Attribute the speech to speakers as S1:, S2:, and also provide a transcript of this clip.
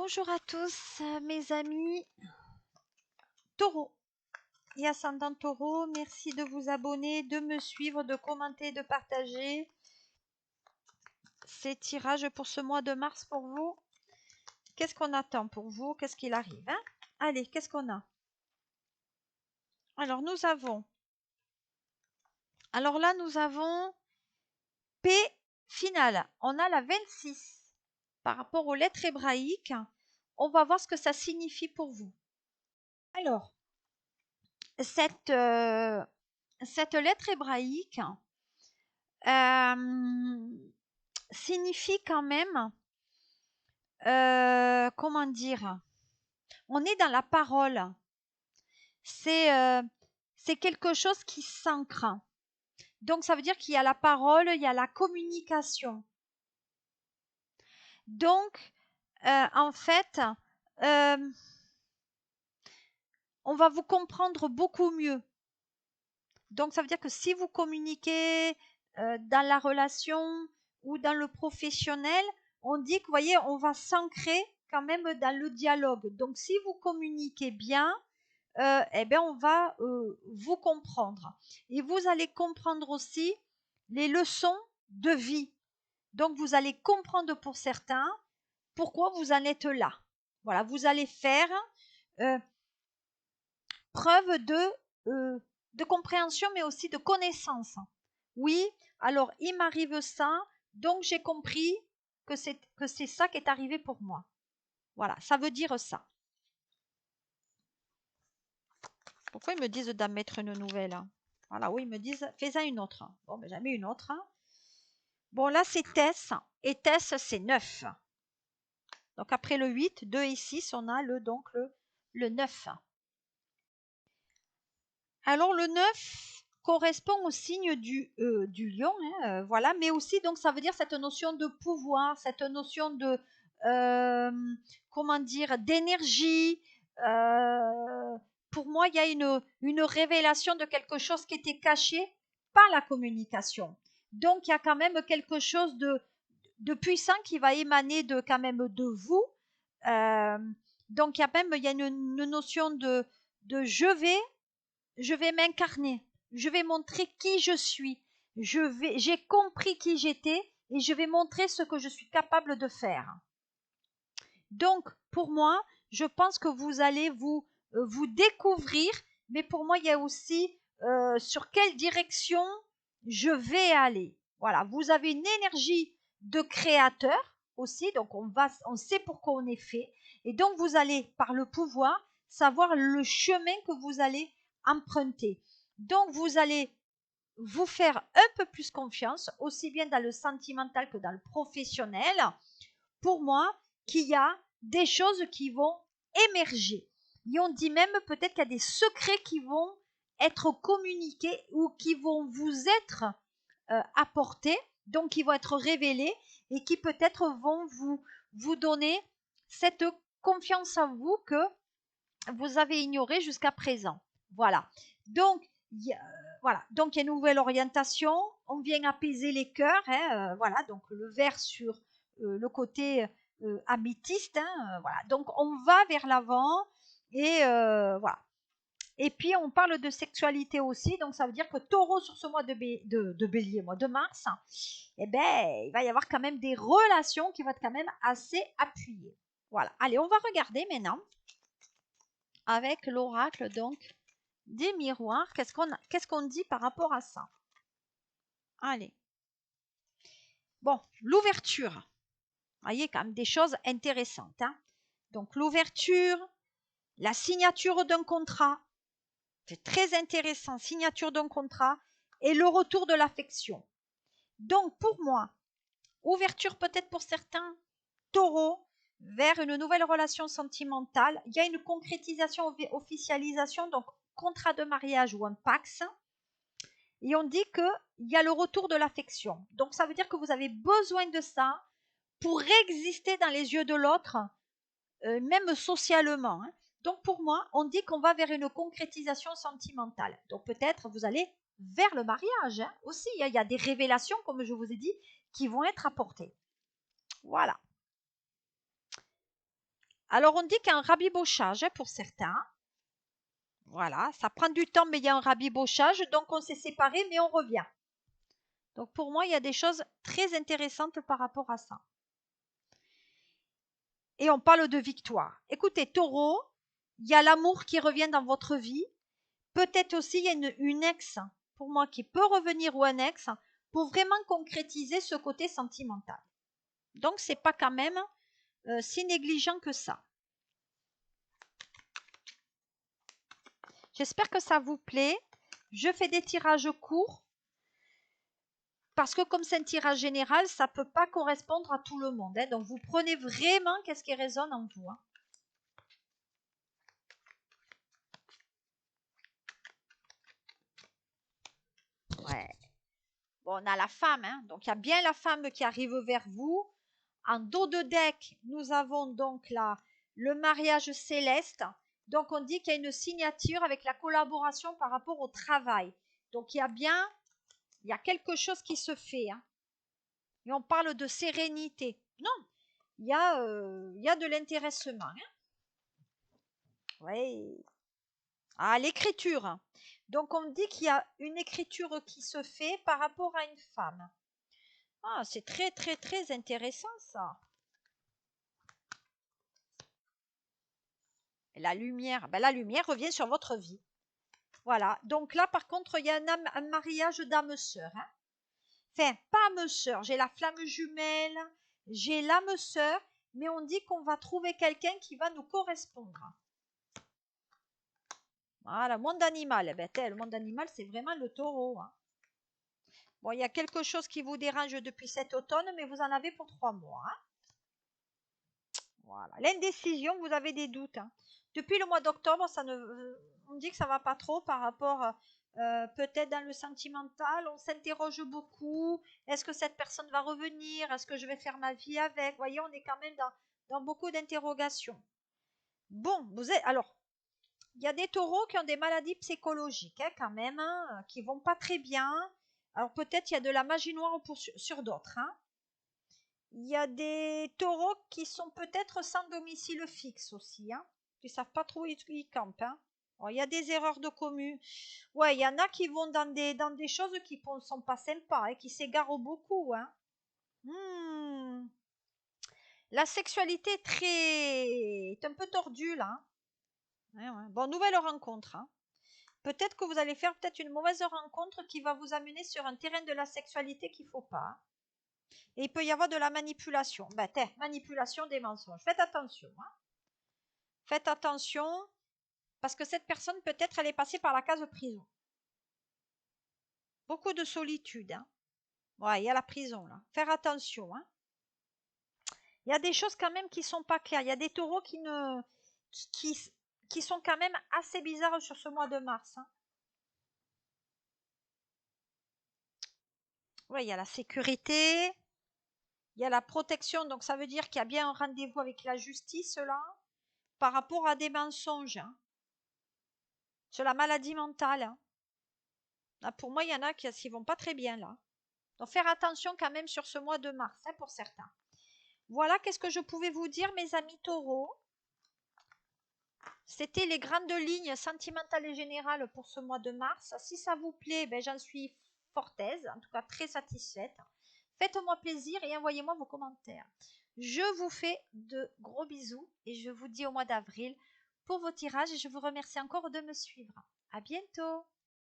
S1: Bonjour à tous, mes amis taureaux et ascendant taureau. Merci de vous abonner, de me suivre, de commenter, de partager ces tirages pour ce mois de mars pour vous. Qu'est-ce qu'on attend pour vous? Qu'est-ce qu'il arrive, hein? Allez, qu'est-ce qu'on a? Alors, nous avons P finale. On a la 26. Par rapport aux lettres hébraïques, on va voir ce que ça signifie pour vous. Alors, cette lettre hébraïque signifie quand même, comment dire, on est dans la parole. C'est quelque chose qui s'ancre. Donc, ça veut dire qu'il y a la parole, il y a la communication. Donc, en fait, on va vous comprendre beaucoup mieux. Donc, ça veut dire que si vous communiquez dans la relation ou dans le professionnel, on dit que, vous voyez, on va s'ancrer quand même dans le dialogue. Donc, si vous communiquez bien, eh bien, on va vous comprendre. Et vous allez comprendre aussi les leçons de vie. Donc, vous allez comprendre pour certains pourquoi vous en êtes là. Voilà, vous allez faire preuve de compréhension, mais aussi de connaissance. Oui, alors il m'arrive ça, donc j'ai compris que c'est ça qui est arrivé pour moi. Voilà, ça veut dire ça. Pourquoi ils me disent d'en mettre une nouvelle? Voilà, oui, ils me disent, fais-en une autre. Bon, ben, j'en mets une autre. Bon, là, c'est Tess, et Tess, c'est 9. Donc, après le 8, 2 et 6, on a le 9. Alors, le 9 correspond au signe du lion, hein, voilà, mais aussi, donc, ça veut dire cette notion de pouvoir, cette notion de, comment dire, d'énergie. Pour moi, il y a une révélation de quelque chose qui était caché par la communication. Donc, il y a quand même quelque chose de puissant qui va émaner quand même de vous. Donc, il y a une notion de je vais m'incarner, je vais montrer qui je suis, j'ai compris qui j'étais et je vais montrer ce que je suis capable de faire. Donc, pour moi, je pense que vous allez vous découvrir, mais pour moi, il y a aussi sur quelle direction je vais aller. Voilà, vous avez une énergie de créateur aussi, donc on sait pourquoi on est fait, et donc vous allez, par le pouvoir, savoir le chemin que vous allez emprunter. Donc, vous allez vous faire un peu plus confiance, aussi bien dans le sentimental que dans le professionnel. Pour moi, qu'il y a des choses qui vont émerger. Et on dit même peut-être qu'il y a des secrets qui vont être communiqués ou qui vont vous être apportés, donc qui vont être révélés et qui peut-être vont vous donner cette confiance en vous que vous avez ignorée jusqu'à présent. Voilà. Donc, voilà. Donc, il y a une nouvelle orientation. On vient apaiser les cœurs. Hein, voilà. Donc, le vert sur le côté améthyste. Hein, voilà. Donc, on va vers l'avant. Et voilà. Et puis, on parle de sexualité aussi. Donc, ça veut dire que taureau sur ce mois de bélier, mois de mars, eh ben, il va y avoir quand même des relations qui vont être quand même assez appuyées. Voilà. Allez, on va regarder maintenant avec l'oracle donc des miroirs. Qu'est-ce qu'on dit par rapport à ça? Allez. Bon, l'ouverture. Vous voyez, quand même des choses intéressantes. Hein. Donc, l'ouverture, la signature d'un contrat. C'est très intéressant. Signature d'un contrat et le retour de l'affection. Donc, pour moi, ouverture peut-être pour certains, taureau, vers une nouvelle relation sentimentale. Il y a une concrétisation, officialisation, donc contrat de mariage ou un pax. Et on dit qu'il y a le retour de l'affection. Donc ça veut dire que vous avez besoin de ça pour exister dans les yeux de l'autre, même socialement. Hein. Donc pour moi, on dit qu'on va vers une concrétisation sentimentale. Donc peut-être vous allez vers le mariage hein, aussi. Il y a des révélations, comme je vous ai dit, qui vont être apportées. Voilà. Alors, on dit qu'il y a un rabibochage pour certains. Voilà, ça prend du temps, mais il y a un rabibochage. Donc, on s'est séparés, mais on revient. Donc, pour moi, il y a des choses très intéressantes par rapport à ça. Et on parle de victoire. Écoutez, Taureau, il y a l'amour qui revient dans votre vie. Peut-être aussi, il y a une ex, pour moi, qui peut revenir ou un ex, pour vraiment concrétiser ce côté sentimental. Donc, c'est pas quand même si négligent que ça. J'espère que ça vous plaît. Je fais des tirages courts parce que comme c'est un tirage général, ça ne peut pas correspondre à tout le monde. Hein. Donc, vous prenez vraiment qu'est-ce qui résonne en vous. Hein. Ouais. Bon, on a la femme. Hein. Donc, il y a bien la femme qui arrive vers vous. En dos de deck, nous avons donc là le mariage céleste. Donc, on dit qu'il y a une signature avec la collaboration par rapport au travail. Donc, il y a quelque chose qui se fait. Hein. Et on parle de sérénité. Non, il y a de l'intéressement. Hein. Oui. Ah, l'écriture. Donc, on dit qu'il y a une écriture qui se fait par rapport à une femme. Ah, c'est très, très, très intéressant, ça. La lumière, ben, la lumière revient sur votre vie. Voilà. Donc là, par contre, il y a un mariage d'âme-sœur. Hein. Enfin, pas âme-sœur. J'ai la flamme jumelle, j'ai l'âme sœur, mais on dit qu'on va trouver quelqu'un qui va nous correspondre. Voilà, monde animal. Eh ben, le monde animal, c'est vraiment le taureau. Hein. Bon, il y a quelque chose qui vous dérange depuis cet automne, mais vous en avez pour 3 mois. Hein. Voilà. L'indécision, vous avez des doutes. Hein. Depuis le mois d'octobre, on dit que ça ne va pas trop par rapport peut-être dans le sentimental. On s'interroge beaucoup. Est-ce que cette personne va revenir? Est-ce que je vais faire ma vie avec? Vous voyez, on est quand même dans beaucoup d'interrogations. Bon, alors, il y a des taureaux qui ont des maladies psychologiques hein, quand même, hein, qui vont pas très bien. Alors peut-être il y a de la magie noire sur d'autres. Hein. Il y a des taureaux qui sont peut-être sans domicile fixe aussi, hein, qui ne savent pas trop où ils campent. Hein. Alors, il y a des erreurs de commu. Ouais, il y en a qui vont dans des choses qui ne sont pas sympas, hein, qui s'égarent beaucoup. Hein. La sexualité est un peu tordue là. Hein. Ouais, ouais. Bon, nouvelle rencontre. Hein. Peut-être que vous allez faire peut-être une mauvaise rencontre qui va vous amener sur un terrain de la sexualité qu'il ne faut pas. Hein. Et il peut y avoir de la manipulation. Ben, manipulation des mensonges. Faites attention. Hein. Faites attention parce que cette personne, peut-être, elle est passée par la case prison. Beaucoup de solitude. Hein. Ouais, il y a la prison là. Faire attention. Hein. Il y a des choses quand même qui sont pas claires. Il y a des taureaux qui sont quand même assez bizarres sur ce mois de mars. Hein. Ouais, il y a la sécurité, il y a la protection, donc ça veut dire qu'il y a bien un rendez-vous avec la justice là, par rapport à des mensonges, hein, sur la maladie mentale. Hein. Là, pour moi, il y en a qui ne vont pas très bien là. Donc faire attention quand même sur ce mois de mars, hein, pour certains. Voilà, qu'est-ce que je pouvais vous dire, mes amis taureaux. C'était les grandes lignes sentimentales et générales pour ce mois de mars. Si ça vous plaît, ben, j'en suis fort aise, en tout cas très satisfaite. Faites-moi plaisir et envoyez-moi vos commentaires. Je vous fais de gros bisous et je vous dis au mois d'avril pour vos tirages et je vous remercie encore de me suivre. À bientôt!